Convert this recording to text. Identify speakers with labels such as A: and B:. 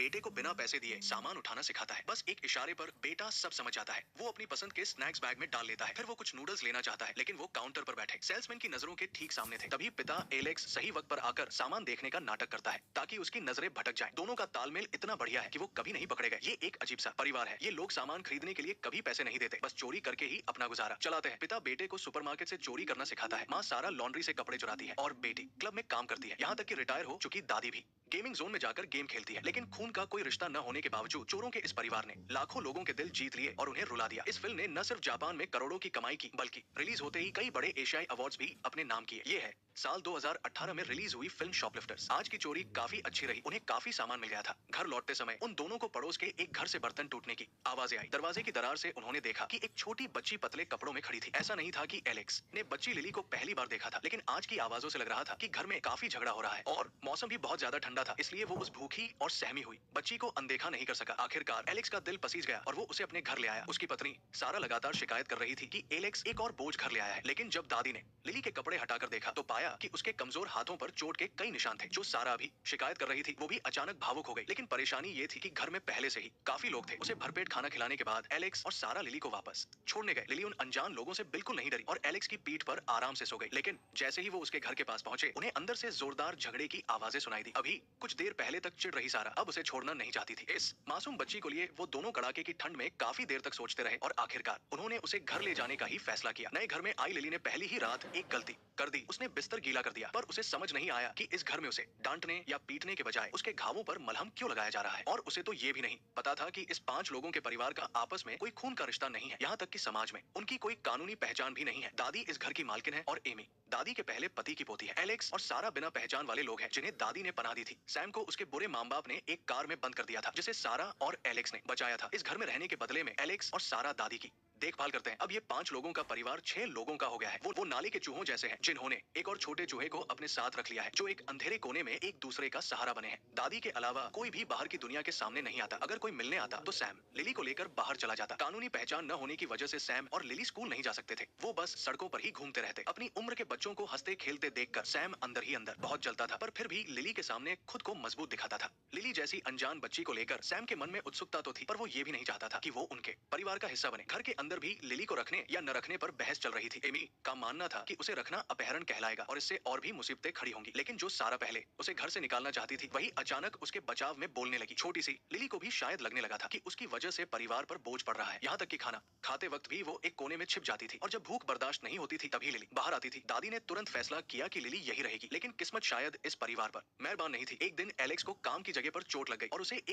A: बेटे को बिना पैसे दिए सामान उठाना सिखाता है। बस एक इशारे पर बेटा सब समझ जाता है। वो अपनी पसंद के स्नैक्स बैग में डाल लेता है। फिर वो कुछ नूडल्स लेना चाहता है, लेकिन वो काउंटर पर बैठे सेल्समैन की नजरों के ठीक सामने थे। तभी पिता एलेक्स सही वक्त पर आकर सामान देखने का नाटक करता है ताकि उसकी नजरें भटक जाएं। दोनों का तालमेल इतना बढ़िया है कि वो कभी नहीं पकड़े गए। ये एक अजीब सा परिवार है। ये लोग सामान खरीदने के लिए कभी पैसे नहीं देते, बस चोरी करके ही अपना गुजारा चलाते हैं। पिता बेटे को सुपरमार्केट से चोरी करना सिखाता है। माँ सारा लॉन्ड्री से कपड़े चुराती है और बेटी क्लब में काम करती है। यहाँ तक कि रिटायर हो चुकी दादी भी गेमिंग जोन में जाकर गेम खेलती है। लेकिन खून का कोई रिश्ता न होने के बावजूद चोरों के इस परिवार ने लाखों लोगों के दिल जीत लिए और उन्हें रुला दिया। इस फिल्म ने न सिर्फ जापान में करोड़ों की कमाई की, बल्कि रिलीज होते ही कई बड़े एशियाई अवार्ड्स भी अपने नाम किए। ये है साल 2018 में रिलीज हुई फिल्म शॉपलिफ्टर्स। आज की चोरी काफी अच्छी रही। उन्हें काफी सामान मिल गया था। घर लौटते समय उन दोनों को पड़ोस के एक घर से बर्तन टूटने की आवाजें आई। दरवाजे की दरार से उन्होंने देखा कि एक छोटी बच्ची पतले कपड़ों में खड़ी थी। ऐसा नहीं था कि एलेक्स ने बच्ची लिली को पहली बार देखा था, लेकिन आज की आवाजों से लग रहा था कि घर में काफी झगड़ा हो रहा है और मौसम भी बहुत ज्यादा ठंडा था, इसलिए वो उस भूखी और सहमी हुई बच्ची को अनदेखा नहीं कर सका। आखिरकार एलेक्स का दिल पसीज गया और वो उसे अपने घर ले आया। उसकी पत्नी सारा लगातार शिकायत कर रही थी कि एलेक्स एक और बोझ घर ले आया है, लेकिन जब दादी ने लिली के कपड़े हटाकर देखा तो पाया कि उसके कमजोर हाथों पर चोट के कई निशान थे। जो सारा भी शिकायत कर रही थी वो भी अचानक भावुक हो गई। लेकिन परेशानी ये थी कि घर में पहले से ही काफी लोग थे। उसे भरपेट खाना खिलाने के बाद एलेक्स और सारा लिली को वापस छोड़ने गए। लिली उन अनजान लोगों से बिल्कुल नहीं डरी और एलेक्स की पीठ पर आराम से सो गई। लेकिन जैसे ही वो उसके घर के पास पहुंचे, उन्हें अंदर से जोरदार झगड़े की आवाजें सुनाई दी। अभी कुछ देर पहले तक चिढ़ रही सारा अब उसे छोड़ना नहीं चाहती थी। इस मासूम बच्ची को लिए वो दोनों कड़ाके की ठंड में काफी देर तक सोचते रहे और आखिरकार उन्होंने उसे घर ले जाने का ही फैसला किया। नए घर में आई लिली ने पहली ही रात एक गलती कर दी। उसने बिस्तर गीला कर दिया, पर उसे समझ नहीं आया कि इस घर में उसे डांटने या पीटने के बजाय उसके घावों पर मलहम क्यों लगाया जा रहा है। और उसे तो ये भी नहीं पता था कि इस 5 लोगों के परिवार का आपस में कोई खून का रिश्ता नहीं है। यहाँ तक कि समाज में उनकी कोई कानूनी पहचान भी नहीं है। दादी इस घर की मालकिन है और एमी दादी के पहले पति की पोती है। एलेक्स और सारा बिना पहचान वाले लोग हैं जिन्हें दादी ने पनाह दी थी। सैम को उसके बुरे माँ बाप ने एक कार में बंद कर दिया था, जिसे सारा और एलेक्स ने बचाया था। इस घर में रहने के बदले में एलेक्स और सारा दादी की देखभाल करते हैं। अब ये 5 लोगों का परिवार 6 लोगों का हो गया है। वो नाले के चूहों जैसे हैं जिन्होंने एक और छोटे चूहे को अपने साथ रख लिया है, जो एक अंधेरे कोने में एक दूसरे का सहारा बने हैं। दादी के अलावा कोई भी बाहर की दुनिया के सामने नहीं आता। अगर कोई मिलने आता तो सैम लिली को लेकर बाहर चला जाता। कानूनी पहचान न होने की वजह से सैम और लिली स्कूल नहीं जा सकते थे। वो बस सड़कों पर ही घूमते रहते। अपनी उम्र के बच्चों को हंसते खेलते देखकर सैम अंदर ही अंदर बहुत जलता था, पर फिर भी लिली के सामने खुद को मजबूत दिखाता था। लिली जैसी अनजान बच्ची को लेकर सैम के मन में उत्सुकता तो थी, पर वो ये भी नहीं चाहता था कि वो उनके परिवार का हिस्सा बने। घर के अंदर भी लिली को रखने या न रखने पर बहस चल रही थी। एमी का मानना था कि उसे रखना अपहरण कहलाएगा और इससे और भी मुसीबतें खड़ी होंगी। लेकिन जो सारा पहले उसे घर से निकालना चाहती थी, वही अचानक उसके बचाव में बोलने लगी। छोटी सी लिली को भी शायद लगने लगा था कि उसकी वजह से परिवार पर बोझ पड़ रहा है। यहाँ तक कि खाना खाते वक्त भी वो एक कोने में छिप जाती थी और जब भूख बर्दाश्त नहीं होती थी तभी लिली बाहर आती थी। दादी ने तुरंत फैसला किया कि लिली यही रहेगी, लेकिन किस्मत शायद इस परिवार पर मेहरबान नहीं थी। एक दिन एलेक्स को काम की जगह पर चोट लग गई और उसे एक